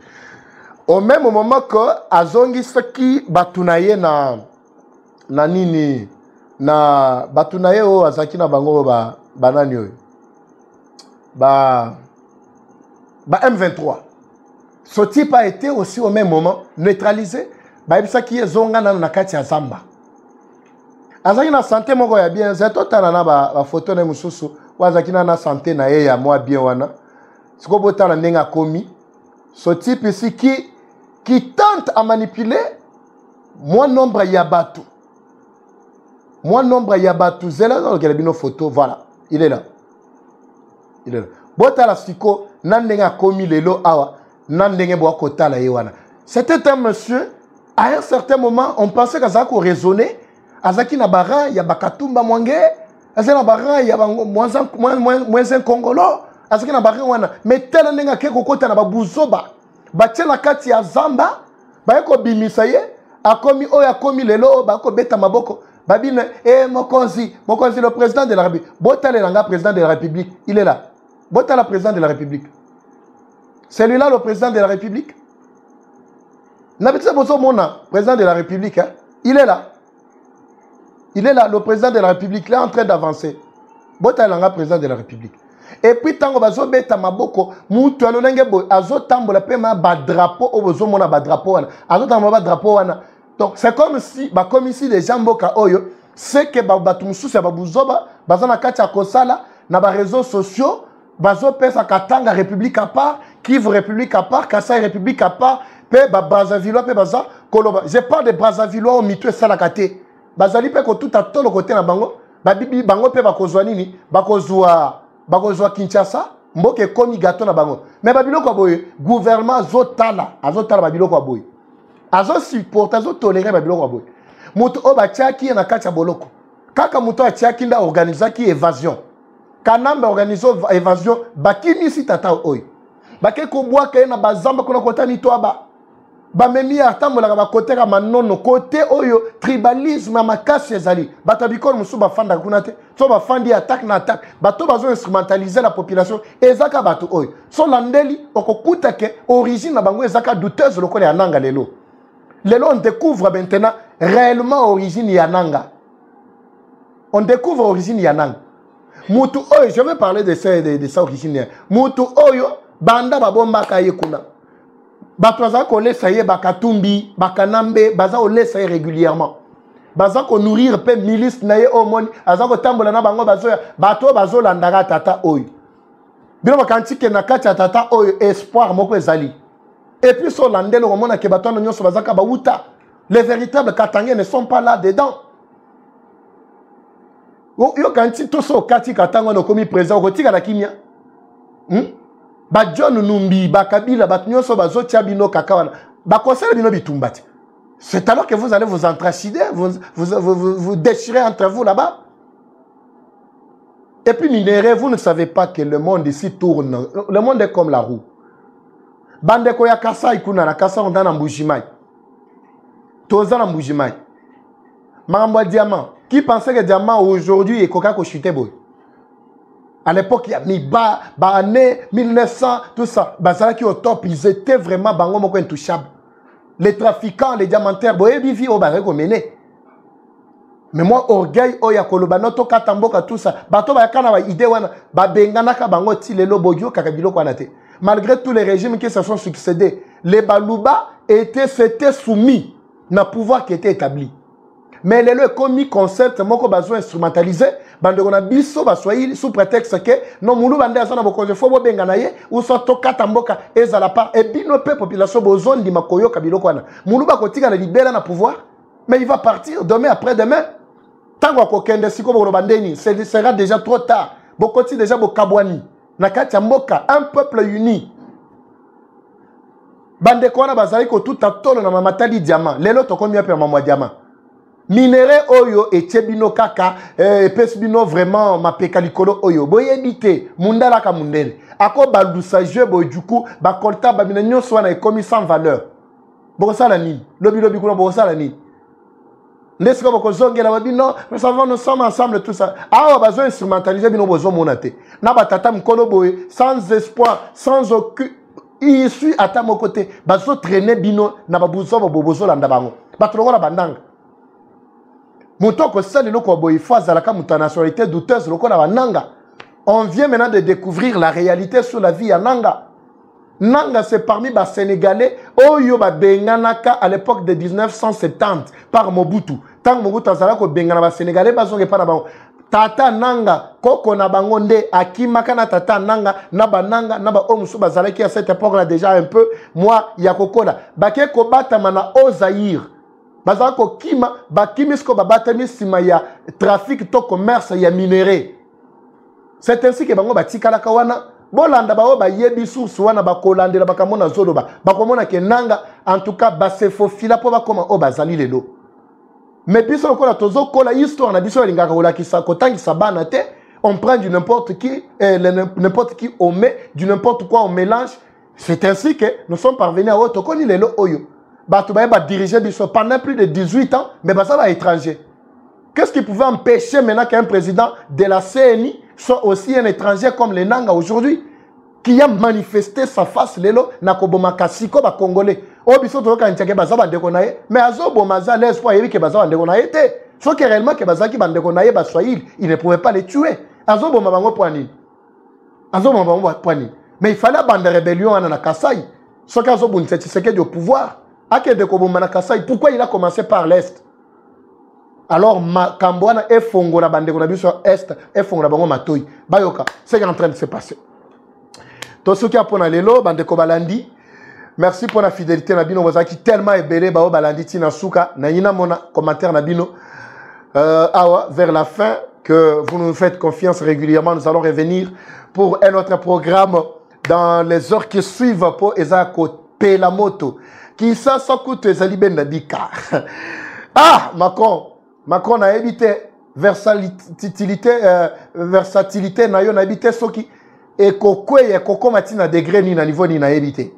Au même moment que Azongi Saki Batunaye na nini na Batunaye o Azaki na bango banani ba M23. Ce type a été aussi au même moment neutralisé. Ba Ibsaki Zonga na kati ya Zamba. Azaki na santé moko ya bien. Zeto tana ba photo na mususu. Wazaki na santé na ye ya moi bien wana. Siko botana ndenga komi. Ce type ici qui tente à manipuler moins nombre Yabatu. Moins nombre Yabatu. Zela dans le photo. Voilà. Il est là. Il est là. Botala siko nandenga komi lelo awa. Nandenge boa kota la yewana. C'était un monsieur. À un certain moment, on pensait qu'Azako raisonnait. Azaki na bara, ya bakatumba mwange. Azaki na bara, ya moins un congolo. Azaki na bara wana. Mais tel nenga keko kota na babuzoba. Batia na kati ya Zamba. Bayeko bimisaye. Akomi oya komi lelo. Bako beta maboko. Babine, Mokonzi le président de la République. Botale langa président de la République. Il est là. Botale le président de la République. Celui-là, le président de la République. Président de la République, hein? Il est là. Il est là, le président de la République, là en train d'avancer. Botalanga, président de la République. Et puis, tant que vous beta maboko, moutou alonenge bo, azo tambola pema ba drapeau, obozo mona ba drapeau wana, azo tambola ba drapeau wana. Donc, c'est comme ici les gens boka oyo, c'est que batumsu se babuzoba, bazana kacha kosala, na ba réseaux sociaux, bazo pesa katanga République à part, Kivu République à part, Kassai République à part. Brazzaville, je parle de Brazzaville au mitwe salakate. Bazali pe ko tout à tout le côté na bango. Babibi bango pe bakozwa nini? Bakozwa Kinshasa, mboke komi gato na bango. Mais babilo kwa boye, gouvernement azotala babilo kwa boye. Azo supporter, azo tolérer babilo kwa boye. Mutu o ba tiaki na kacha boloko. Kaka mutu a tiaki nda organiser ki évasion. Kanamba organiser évasion, bakimi si tata oy. Bake ko boa ke na bazamba kuna kota ni toaba. Bamemi atambolaka ba côté ka manono côté oyo tribalisme makasi ezali batabikon musu bafanda kuna te so bafandi attaque na attaque bato bazo instrumentaliser la population ezaka bato oyo so landeli okokuta ke origine na bango ezaka douteuse lokola yananga lelo on découvre maintenant réellement origine yananga on découvre origine yananga mutu oyo je vais parler de ça origine mutu oyo banda babombaka yekuna Batwaza ko laisse ye bakatumbi, bakanambe, baza ko laisse régulièrement. Baza ko nourrir pe milice na ye omoni, aza ko tambola na bango bazo ya, bato bazo landaka tata oyo. Bilo bakantike na kati ya tata oyo espoir moko ezali. Et puis so landelo komona ke bato nyonso bazaka ba uta. Les véritables Katangais ne sont pas là dedans. Yo kanti to so kati Katanga no komi président ko tika na kimia. Ba John Numbi, ba Kabila, ba Nyonso, ba Zotia Bino Kakawana, ba conseil Bino Bitumbati. C'est alors que vous allez vous entracider, vous déchirez entre vous là-bas. Et puis minéré, vous ne savez pas que le monde ici tourne. Le monde est comme la roue. Bande koya kasa ikuna na kasa on dans Mbujimai. Toza na Mbujimai. Mambo diamant. Qui pensait que diamant aujourd'hui est coca ko chuté boy? À l'époque, il y a mis année 1900, tout ça. Bazala qui au top, ils étaient vraiment bango moko intouchables. Les trafiquants, les diamantaires, boye bivi au barre mené. Mais moi, orgueil, oya kolobano, to katamboka, tout ça. Bato ba kana ba idée wana, ba bengana ka bango ti lelo bodio kakabilo kwanate. Malgré tous les régimes qui se sont succédés, les Balouba s'étaient soumis na pouvoir qui était établi. Mais les le commis concept moko bazo instrumentalisé bande na biso baswahili sous prétexte que non mulu bande azana bokonje fo bo bengana ye ou so to katamboka ezala pa et bino pe population bozone di makoyo kabilo kwana mulu ba kotika na libérer na pouvoir mais il va partir demain après demain tango ko kende siko bo bandeni ce sera déjà trop tard bokoti déjà bo kabwani na kati ya mboka un peuple uni Bande kona bazali ko tout atolo na mamatali diamant. Lelo to komi ape mamwa diamant. Minéré oyo et bino kaka epes bino vraiment ma pekalikolo oyo. Boye bité mundala ka mundele. Ako balusa jeu boy du coup ba kolta ba mina nyonso wana ekomi sans valeur. Bokosa la ni. Lobi kuna bokosa la ni. N'est-ce que vous avez dit non, nous savons, nous sommes ensemble, tout ça. Ah, on a besoin d'instrumentaliser, nous avons besoin de monter. Nabatata mkoloboe, sans espoir, sans aucun. Il suit à ta mon côté. Bazo traîner bino, nababuzo, bobozo, landabango. Batologo la bandang. Mouton que ça, le loko boy, phase à la camuta nationalité douteuse, loko la bandanga. On vient maintenant de découvrir la réalité sur la vie à Nanga. Nanga, c'est parmi les Sénégalais, Oyo Benganaka à l'époque de 1970 par Mobutu. Tant Mobutu a zala ko Bengana Sénégalais, bazonge pas na Tata Nanga, Koko na bangonde, Akimaka na Tata Nanga, Naba Nanga, Naba Omusu bazala qui à cette époque-là déjà un peu, moi, Yakoko là. Bake ko batamana o Zaïre. Bazala ko kima, bakimisko babatami simaya, trafic to commerce ya minéré. C'est ainsi que bango batikala kawana. Bolanda bao ba yebi source wana ba kolandela ba kamona zoloba ba komona ke nanga en tout cas ba se fofila po ba koma o bazali lelo mais biso lokola tozo kola histoire na biso lingaka ola ki sa kotangi sabana te on prend du n'importe qui n'importe qui on met du n'importe quoi on mélange. C'est ainsi que nous sommes parvenus à auto koni lelo oyo ba to ba diriger biso pendant plus de 18 ans mais ba ça va étranger. Qu'est-ce qui pouvait empêcher maintenant qu'un président de la CNI soit aussi un étranger comme les Nanga aujourd'hui, qui a manifesté sa face lelo na koboma kasiko ba congolais. O biso to ka ntiake baza ba ndeko naye, mais azo bomaza l'espoir yebi ke baza ba ndeko naye te. So que réellement ke baza ki ba ndeko naye ba Swahili, il ne pouvait pas les tuer. Azo boma bango poani. Azo boma bango poani. Mais il fallait bande rébellion na Kasai. So que azo bunse Tshisekedi au pouvoir, ake de koboma na Kasai, pourquoi il a commencé par l'est? Alors, Kambouana est fongo na bande na biso est est fongo na bango matoi. Bayoka, c'est en train de se passer. Tout ce qui a pour lelo bande ko balandi. Merci pour la fidélité na bino wazaki tellement ébélé bao balandi tina suka na yina mona commentaire na bino. Awa vers la fin que vous nous faites confiance régulièrement, nous allons revenir pour un autre programme dans les heures qui suivent pour Ezako Pelamoto qui ça coûte ezali ben nabika. Ah, Macron a évité versatilité na yo na évité soki et kokwe koko matina degré ni na niveau ni na évité.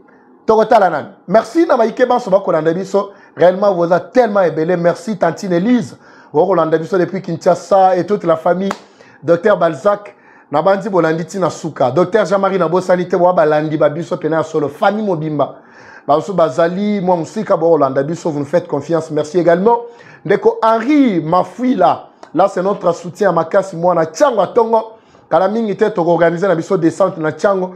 Tokotala nan. Merci na maike ban so ba kolanda biso. Réellement vous êtes tellement ébélé. Merci Tantine Elise. Vous kolanda biso depuis Kinshasa et toute la famille. Docteur Balzac na bandi bolandi tina suka. Docteur Jean-Marie na bosanité wa balandi ba biso pena solo famille mobimba. Baso Bazali, moi Moussika Borolanda Biso, vous nous faites confiance. Merci également. Ndeko Henri Mafuila, là c'est notre soutien à Makasi, moi na Tchango à Tongo. Kalaming était organisé na Biso descente na Tchango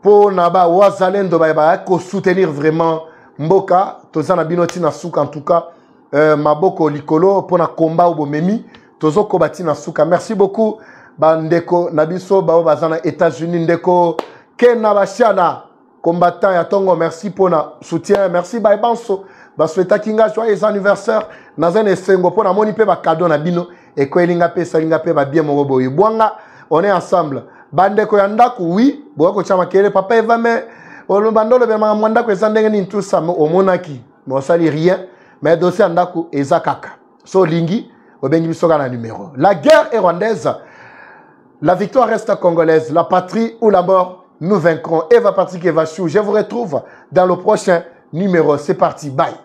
pour naba Wazalendo ba soutenir vraiment Mboka, Tozana Binoti na Souka en tout cas, Maboko Likolo pour na combat au Bomemi, Tozo Kobati na Souka. Merci beaucoup. Bandeko Nabiso Bao Bazana États-Unis Ndeko Kena Bashana. Combattant à Tongo, merci pour notre soutien. Merci Baibanso. Basweta Kinga, joyeux anniversaire. Nazen et Sengo pour la monipe ba cadeau na bino. Et ko elinga pe salinga pe ba bien morobo. Bwanga, on est ensemble. Bande ko yandaku, oui. Bwako chama kere papa eva me. Olo bandolo be ma mwanda ko ezandenge ni tout ça o monaki. Mo sali rien. Mais dossier yandaku ezakaka. So lingi, obengi bisoga na numéro. La guerre est rwandaise. La victoire reste congolaise. La patrie ou la mort. Nous vaincrons. Eva Patrick Evachou. Je vous retrouve dans le prochain numéro. C'est parti. Bye.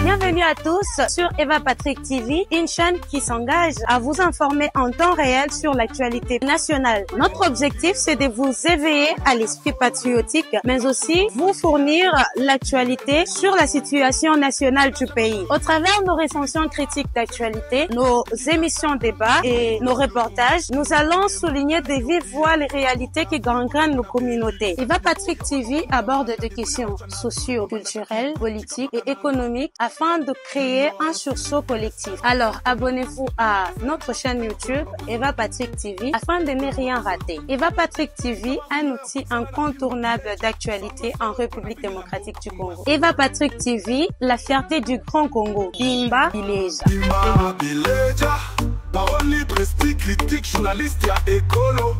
Bienvenue à tous sur Eva Patrick TV, une chaîne qui s'engage à vous informer en temps réel sur l'actualité nationale. Notre objectif, c'est de vous éveiller à l'esprit patriotique, mais aussi vous fournir l'actualité sur la situation nationale du pays. Au travers de nos recensions critiques d'actualité, nos émissions débats et nos reportages, nous allons souligner de vive voix les réalités qui gangrènent nos communautés. Eva Patrick TV aborde des questions socio-culturelles, politiques et économiques afin de créer un sursaut collectif. Alors, abonnez-vous à notre chaîne YouTube Eva Patrick TV afin de ne rien rater. Eva Patrick TV, un outil incontournable d'actualité en République démocratique du Congo. Eva Patrick TV, la fierté du Grand Congo. Bimba Bileja. Bimba Bileja, parole libre, esprit critique, journaliste et écolo.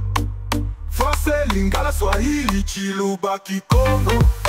Lingala, Swahili, Chiluba, Kikongo.